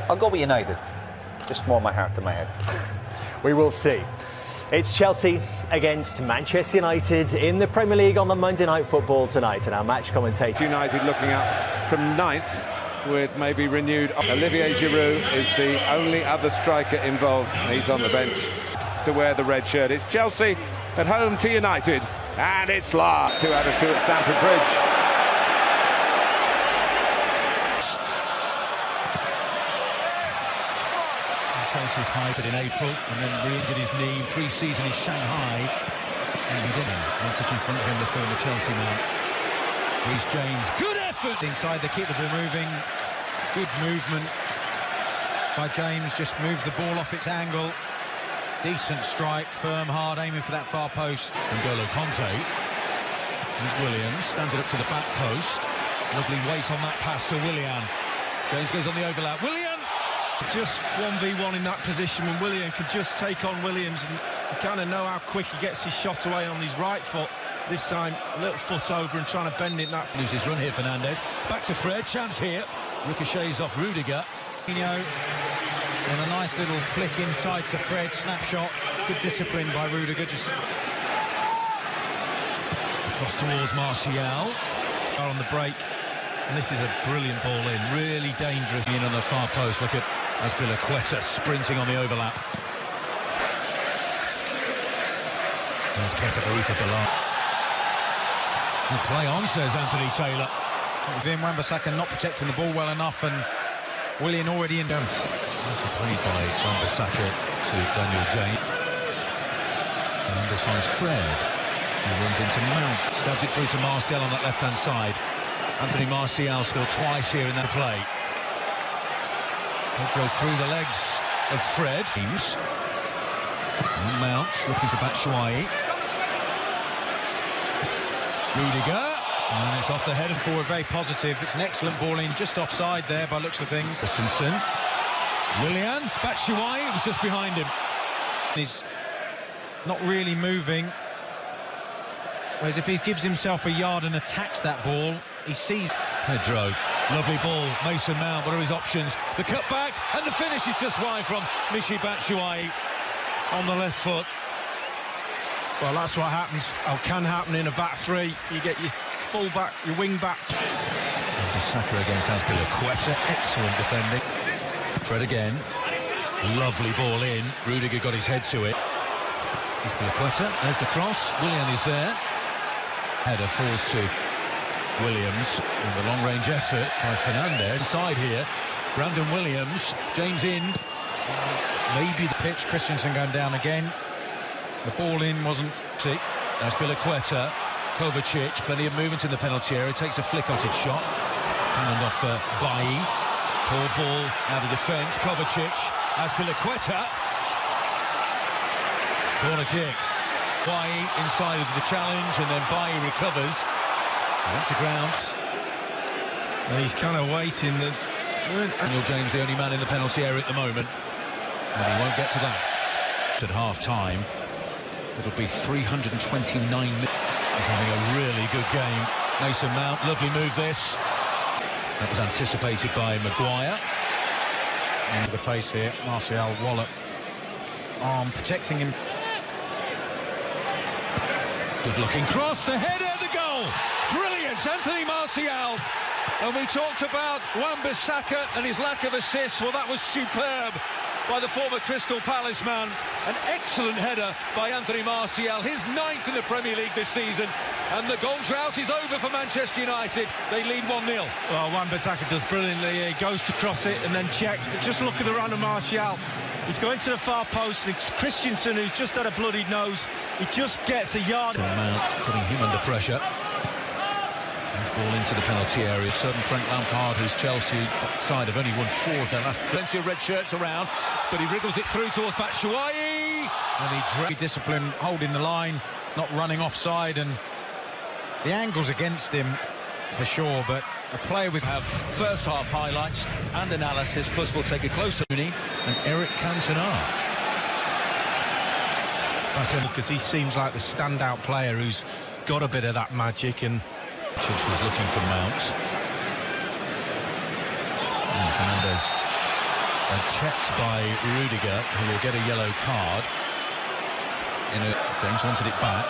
I'll go with United. Just more my heart than my head. We will see. It's Chelsea against Manchester United in the Premier League on the Monday Night Football tonight. And our match commentator... United looking up from 9th with maybe renewed... Olivier Giroud is the only other striker involved. He's on the bench to wear the red shirt. It's Chelsea at home to United. And it's La. 2 out of 2 at Stamford Bridge. Chelsea's hired in April and then re-injured his knee pre-season in Shanghai. And he didn't. Wanted in front of him, the former Chelsea man. Here's James. Good effort inside. They keep the ball moving. Good movement by James. Just moves the ball off its angle. Decent strike, firm, hard, aiming for that far post. N'Golo Kanté. Here's Williams. Stands it up to the back post. Lovely weight on that pass to Willian. James goes on the overlap. Willian! Just 1v1 in that position when Willian could just take on Williams, and you kind of know how quick he gets his shot away on his right foot. This time, a little foot over and trying to bend it. Loses run here, Fernandes. Back to Fred, chance here. Ricochets off Rudiger. And a nice little flick inside to Fred, snapshot. Good discipline by Rudiger. Just across towards Martial. On the break. And this is a brilliant ball in, really dangerous. In on the far post, look at Azpilicueta sprinting on the overlap. There's Keita. Well, play on, says Anthony Taylor. Within Wan-Bissaka not protecting the ball well enough, and Willian already in dance. Nicely played by Wan-Bissaka to Daniel James. And this finds Fred. He runs into Mount. Stabs it through to Martial on that left-hand side. Anthony Martial scored twice here in that play. Pedro through the legs of Fred. And Mount looking for Batshuayi. Rudiger. And it's off the head and forward, very positive. It's an excellent ball in, just offside there by looks of things. Christensen. Willian. Batshuayi was just behind him. He's not really moving. Whereas if he gives himself a yard and attacks that ball, he sees... Pedro, lovely ball, Mason Mount, what are his options? The cut back, and the finish is just wide from Michy Batshuayi on the left foot. Well, that's what happens, or can happen in a back three. You get your full back, your wing back. Wan-Bissaka against Azpilicueta, excellent defending. Fred again, lovely ball in, Rudiger got his head to it. Azpilicueta, there's the cross, Willian is there. Header falls to Williams, and the long-range effort by Fernandes. Side here, Brandon Williams, James in. Maybe the pitch, Christensen going down again. The ball in wasn't... Azpilicueta, Kovacic, plenty of movement in the penalty area, takes a flick-outed shot. Hand off for Bailly. Poor ball out of defence, Kovacic, Azpilicueta. Corner kick. Bailly inside of the challenge, and then Bailly recovers. Went to ground. And he's kind of waiting. Daniel James, the only man in the penalty area at the moment. And he won't get to that. At half-time, it'll be 329 minutes. He's having a really good game. Mason Mount, lovely move this. That was anticipated by Maguire. Into the face here, Martial wallop. Arm protecting him. Good-looking cross, the header, the goal! Brilliant, Anthony Martial! And we talked about Wan-Bissaka and his lack of assists. Well, that was superb by the former Crystal Palace man. An excellent header by Anthony Martial, his 9th in the Premier League this season. And the goal drought is over for Manchester United. They lead 1-0. Well, Wan-Bissaka does brilliantly. He goes to cross it and then checks. But just look at the run of Martial. He's going to the far post. It's Christensen, who's just had a bloodied nose. He just gets a yard. Mount putting him under pressure. Ball into the penalty area. Certain Frank Lampard, whose Chelsea side have only won 4 of their last. Plenty of red shirts around, but he wriggles it through towards Batshuayi. And he very disciplined, holding the line, not running offside, and the angle's against him for sure. But a player with have first half highlights and analysis. Plus, we'll take a closer look and Eric Cantona. Because he seems like the standout player who's got a bit of that magic. And Church was looking for Mount. And Fernandes And checked by Rudiger, who will get a yellow card. James wanted it back.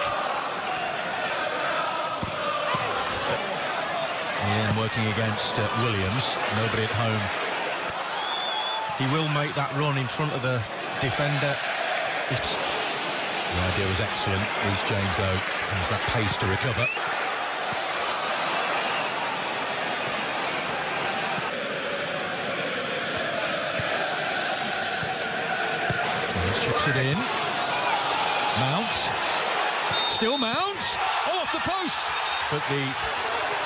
Ian working against Williams. Nobody at home. He will make that run in front of the defender. The idea was excellent. Reece James, though, has that pace to recover. James chips it in. Mount. Still Mount. Oh, off the post. But the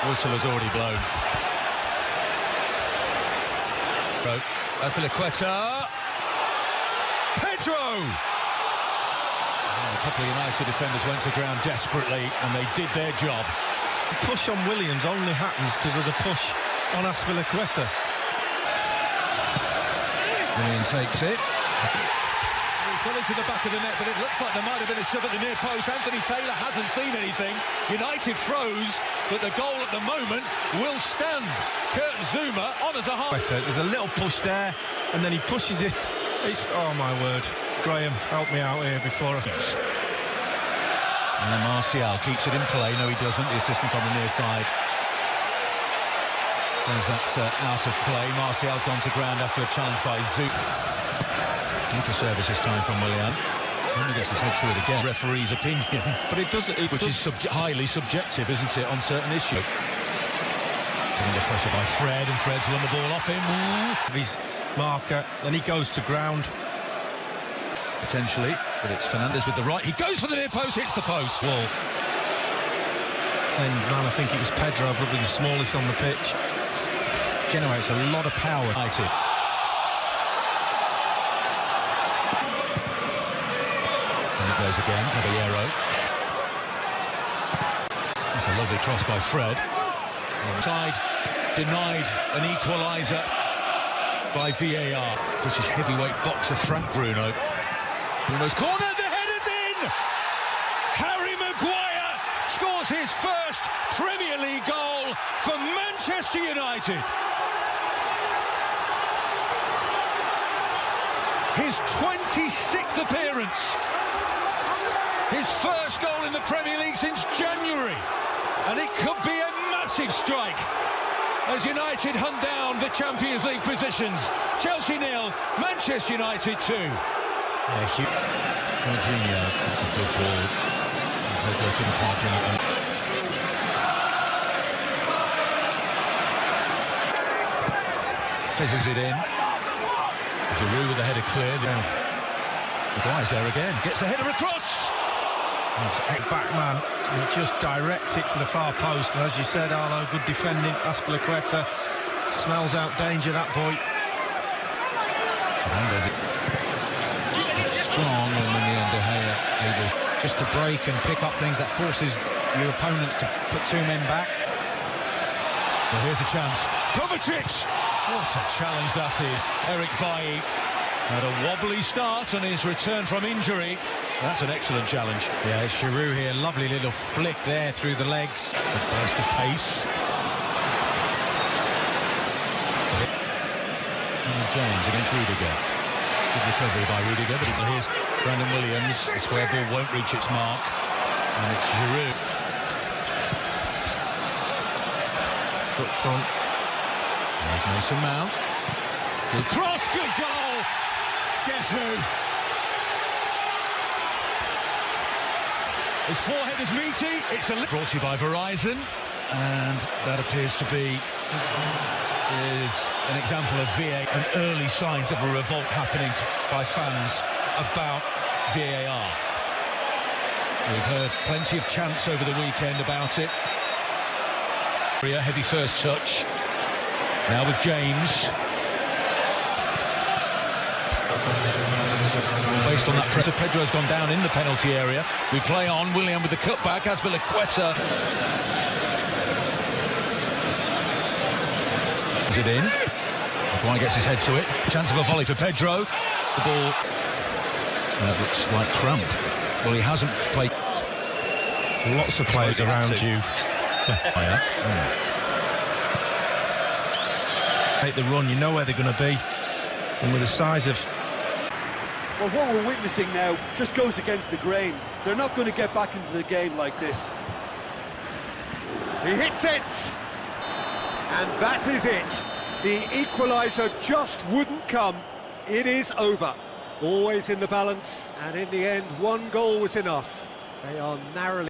whistle has already blown. Azpilicueta. Pedro. A couple of United defenders went to ground desperately, and they did their job. The push on Williams only happens because of the push on Azpilicueta. Williams takes it. He's gone into the back of the net, but it looks like there might have been a shove at the near post. Anthony Taylor hasn't seen anything. United froze, but the goal at the moment will stand. Kurt Zouma on as a half. There's a little push there, and then he pushes it. It's, oh my word. Graham, help me out here before I... And then Martial keeps it in play. No, he doesn't. The assistant on the near side. There's that out of play. Martial's gone to ground after a challenge by Zouma. Into service this time from Willian. Only gets his head through it again. Referee's opinion. But it doesn't... Which is highly subjective, isn't it, on certain issues. Under pressure by Fred, and Fred's won the ball off him. His marker, then he goes to ground. Potentially, but it's Fernandes with the right. He goes for the near post, hits the post. Wall. And man, I think it was Pedro, probably the smallest on the pitch. Generates a lot of power. United. And it goes again, Caballero. That's a lovely cross by Fred. Side denied an equaliser by VAR. British heavyweight boxer Frank Bruno. Bruno's corner, the header's in! Harry Maguire scores his first Premier League goal for Manchester United. His 26th appearance. His first goal in the Premier League since January. And it could be a massive strike as United hunt down the Champions League positions. Chelsea 0, Manchester United 2. Yeah, Jorginho, that's a good ball. Pedro couldn't quite bring it in. Fizzes it in. Giroud with the header cleared. Maguire's there again. Gets the header across. Back man, he just directs it to the far post. And as you said, Arlo, good defending. Azpilicueta smells out danger, that boy. Fernandes. Strong, and in the end, De Gea able just to break and pick up things that forces your opponents to put two men back. Well, here's a chance. Kovacic! What a challenge that is. Eric Bailly had a wobbly start on his return from injury. That's an excellent challenge. Yeah, it's Giroud here. Lovely little flick there through the legs. A burst of pace. And James against Rudiger. Good recovery by Rudiger, but here's Brandon Williams. The square ball won't reach its mark. And it's Giroud. Foot front. There's Mason Mount. Good cross, good goal! Guess who? His forehead is meaty. It's a brought to you by Verizon, and that appears to be an example of VAR and early signs of a revolt happening by fans about VAR. We've heard plenty of chants over the weekend about it. Heavy first touch. Now with James. Based on that pressure, Pedro's gone down in the penalty area. We play on. Willian with the cutback. Azpilicueta. Is it in? Maguire gets his head to it. Chance of a volley for Pedro. The ball. That looks like Crump. Well, he hasn't played. Lots of players around you. Yeah. Take the run, you know where they're going to be. And with the size of... Well, what we're witnessing now just goes against the grain. They're not going to get back into the game like this. He hits it! And that is it. The equaliser just wouldn't come. It is over. Always in the balance, and in the end, one goal was enough. They are narrowly...